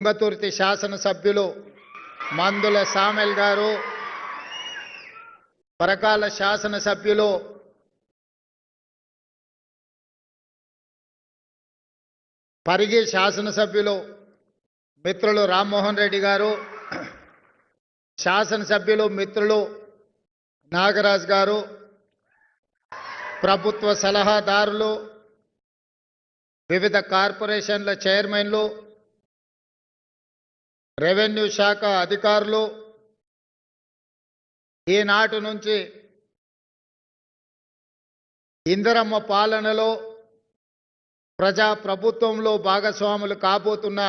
తుంగతుర్తి శాసనసభ్యులు మందుల సామెల్ గారు, పరకాల శాసనసభ్యులు పరిగి శాసనసభ్యులు మిత్రులు రామ్మోహన్ రెడ్డి గారు, శాసనసభ్యులు మిత్రులు నాగరాజ్ గారు, ప్రభుత్వ సలహాదారులు, వివిధ కార్పొరేషన్ల చైర్మన్లు, రెవెన్యూ శాఖ అధికారులు, ఈనాటి నుంచి ఇందిరమ్మ పాలనలో ప్రజా ప్రభుత్వంలో భాగస్వాములు కాబోతున్న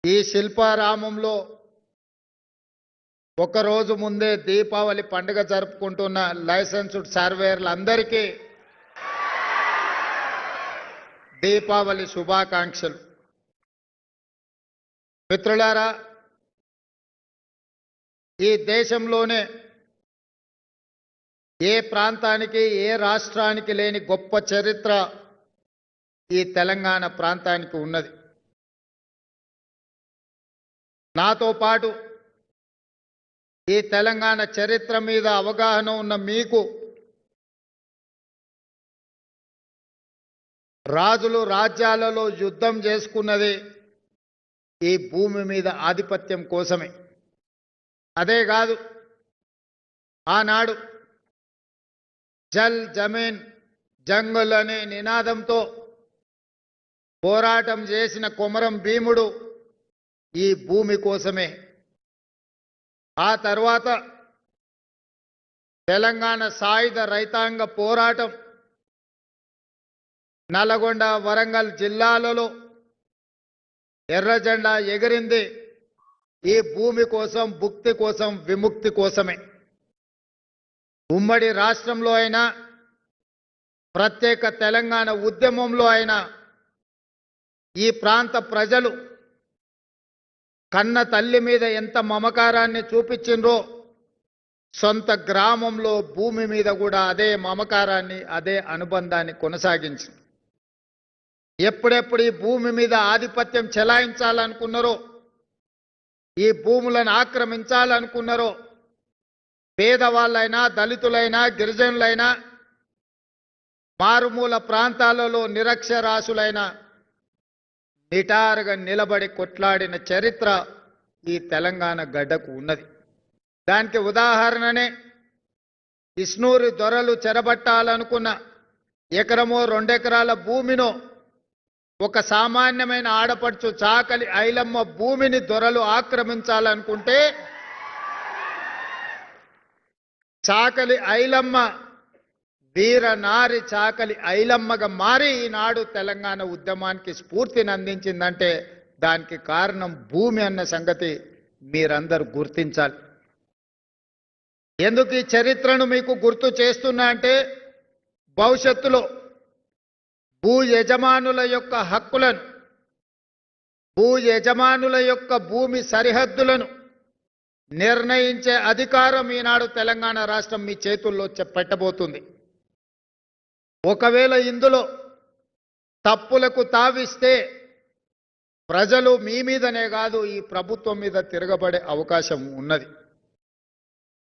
ఈ శిల్పారామంలో ఒకరోజు ముందే దీపావళి పండుగ జరుపుకుంటున్న లైసెన్స్డ్ సర్వేయర్లందరికీ దీపావళి శుభాకాంక్షలు. మిత్రులారా, ఈ దేశంలోనే ఏ ప్రాంతానికి ఏ రాష్ట్రానికి లేని గొప్ప చరిత్ర ఈ తెలంగాణ ప్రాంతానికి ఉన్నది. నాతో పాటు ఈ తెలంగాణ చరిత్ర మీద అవగాహన ఉన్న మీకు రాజులు రాజ్యాలలో యుద్ధం చేసుకున్నది ఈ భూమి మీద ఆధిపత్యం కోసమే. అదే కాదు, ఆనాడు జల్ జమీన్ జంగుల్ అనే నినాదంతో పోరాటం చేసిన కొమరం భీముడు ఈ భూమి కోసమే. ఆ తర్వాత తెలంగాణ సాయుధ రైతాంగ పోరాటం నల్గొండ వరంగల్ జిల్లాలలో ఎర్ర జెండా ఎగిరింది ఈ భూమి కోసం, భుక్తి కోసం, విముక్తి కోసమే. ఉమ్మడి రాష్ట్రంలో అయినా, ప్రత్యేక తెలంగాణ ఉద్యమంలో అయినా ఈ ప్రాంత ప్రజలు కన్న తల్లి మీద ఎంత మమకారాన్ని చూపించిండ్రో సొంత గ్రామంలో భూమి మీద కూడా అదే మమకారాన్ని, అదే అనుబంధాన్ని కొనసాగించింది. ఎప్పుడెప్పుడు ఈ భూమి మీద ఆధిపత్యం చెలాయించాలనుకున్నారో, ఈ భూములను ఆక్రమించాలనుకున్నారో, పేదవాళ్ళైనా, దళితులైనా, గిరిజనులైనా, మారుమూల ప్రాంతాలలో నిరక్షరాస్యులైన నిటారుగా నిలబడి కొట్లాడిన చరిత్ర ఈ తెలంగాణ గడ్డకు ఉన్నది. దానికి ఉదాహరణనే ఇస్నూరి దొరలు చెరబట్టాలనుకున్న ఎకరమో 2 ఎకరాల భూమినో ఒక సామాన్యమైన ఆడపడుచు చాకలి ఐలమ్మ భూమిని దొరలు ఆక్రమించాలనుకుంటే చాకలి ఐలమ్మ వీరనారి చాకలి ఐలమ్మగా మారి ఈనాడు తెలంగాణ ఉద్యమానికి స్ఫూర్తిని అందించిందంటే దానికి కారణం భూమి అన్న సంగతి మీరందరూ గుర్తించాలి. ఎందుకు ఈ చరిత్రను మీకు గుర్తు చేస్తున్నా అంటే, భవిష్యత్తులో భూ యజమానుల యొక్క హక్కులను, భూ యజమానుల యొక్క భూమి సరిహద్దులను నిర్ణయించే అధికారం ఈనాడు తెలంగాణ రాష్ట్రం మీ చేతుల్లో పెట్టబోతుంది. ఒకవేళ ఇందులో తప్పులకు తావిస్తే ప్రజలు మీ మీదనే కాదు, ఈ ప్రభుత్వం మీద తిరగబడే అవకాశం ఉన్నది.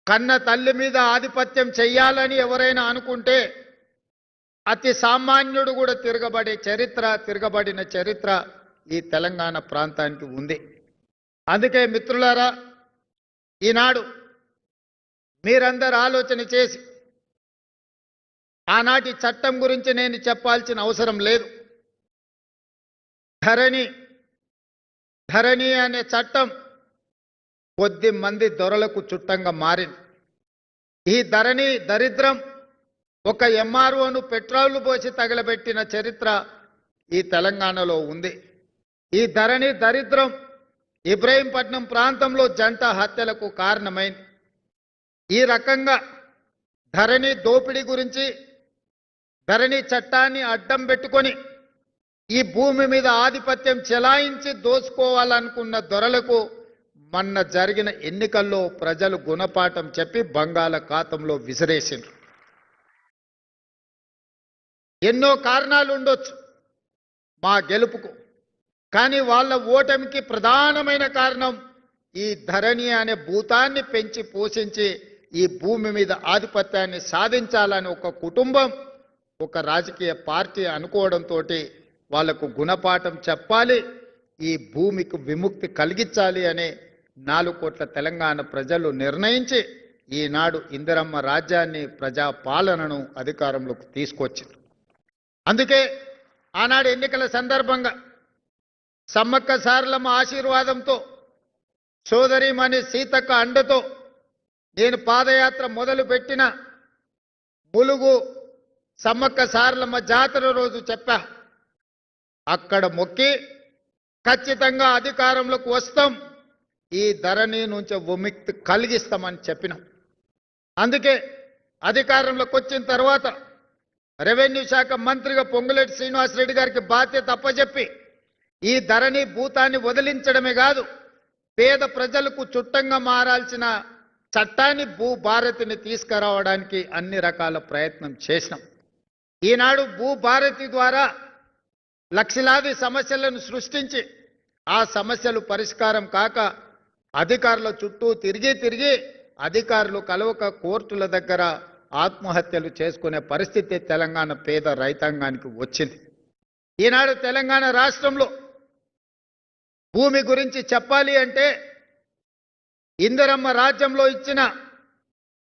కన్న తల్లి మీద ఆధిపత్యం చెయ్యాలని ఎవరైనా అనుకుంటే అతి సామాన్యుడు కూడా తిరగబడిన చరిత్ర ఈ తెలంగాణ ప్రాంతానికి ఉంది. అందుకే మిత్రులారా, ఈనాడు మీరందరూ ఆలోచన చేసి, ఆనాటి చట్టం గురించి నేను చెప్పాల్సిన అవసరం లేదు. ధరణి అనే చట్టం కొద్ది మంది దొరలకు చుట్టంగా మారింది. ఈ ధరణి దరిద్రం ఒక ఎంఆర్ఓను పెట్రోల్ పోసి తగలబెట్టిన చరిత్ర ఈ తెలంగాణలో ఉంది. ఈ ధరణి దరిద్రం ఇబ్రహీంపట్నం ప్రాంతంలో జంట హత్యలకు కారణమైంది. ఈ రకంగా ధరణి దోపిడీ గురించి, ధరణి చట్టాన్ని అడ్డం పెట్టుకొని ఈ భూమి మీద ఆధిపత్యం చెలాయించి దోసుకోవాలనుకున్న దొరలకు మొన్న జరిగిన ఎన్నికల్లో ప్రజలు గుణపాఠం చెప్పి బంగాళాఖాతంలో విసిరేసిండ్రు. ఎన్నో కారణాలు ఉండొచ్చు మా గెలుపుకు. కానీ వాళ్ళ ఓటమికి ప్రధానమైన కారణం ఈ ధరణి అనే భూతాన్ని పెంచి పోషించి ఈ భూమి మీద ఆధిపత్యాన్ని సాధించాలని ఒక కుటుంబం ఒక రాజకీయ పార్టీ అనుకోవడంతో వాళ్లకు గుణపాఠం చెప్పాలి, ఈ భూమికి విముక్తి కలిగించాలి అనే 4 కోట్ల తెలంగాణ ప్రజలు నిర్ణయించి ఈనాడు ఇందిరమ్మ రాజ్యాన్ని ప్రజా పాలనను అధికారంలోకి తీసుకొచ్చారు. అందుకే ఆనాడు ఎన్నికల సందర్భంగా సమ్మక్క సారలమ్మ ఆశీర్వాదంతో సోదరిమణి సీతక్క అండతో నేను పాదయాత్ర మొదలుపెట్టిన ములుగు సమ్మక్క సారలమ్మ జాతర రోజు చెప్పా, అక్కడ మొక్కి ఖచ్చితంగా అధికారంలోకి వస్తాం, ఈ ధరణి నుంచి విముక్తి కలిగిస్తామని చెప్పినాం. అందుకే అధికారంలోకి వచ్చిన తర్వాత రెవెన్యూ శాఖ మంత్రిగా పొంగులేటి శ్రీనివాసరెడ్డి గారికి బాధ్యత అప్పచెప్పి ఈ ధరణి భూతాన్ని వదిలించడమే కాదు, పేద ప్రజలకు చుట్టంగా మారాల్సిన చట్టాన్ని భూభారతిని తీసుకురావడానికి అన్ని రకాల ప్రయత్నం చేసినాం. ఈనాడు భూభారతి ద్వారా లక్షలాది సమస్యలను సృష్టించి ఆ సమస్యలు పరిష్కారం కాక అధికారుల చుట్టూ తిరిగి అధికారులు కలవక కోర్టుల దగ్గర ఆత్మహత్యలు చేసుకునే పరిస్థితి తెలంగాణ పేద రైతాంగానికి వచ్చింది. ఈనాడు తెలంగాణ రాష్ట్రంలో భూమి గురించి చెప్పాలి అంటే ఇందిరమ్మ రాజ్యంలో ఇచ్చిన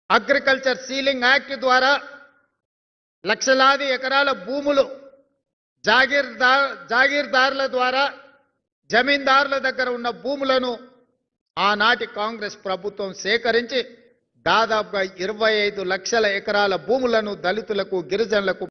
అగ్రికల్చర్ సీలింగ్ యాక్ట్ ద్వారా లక్షలాది ఎకరాల భూములు జాగీర్దారుల ద్వారా జమీందారుల దగ్గర ఉన్న భూములను ఆనాటి కాంగ్రెస్ ప్రభుత్వం సేకరించి దాదాపుగా 25 లక్షల ఎకరాల భూములను దళితులకు గిరిజనులకు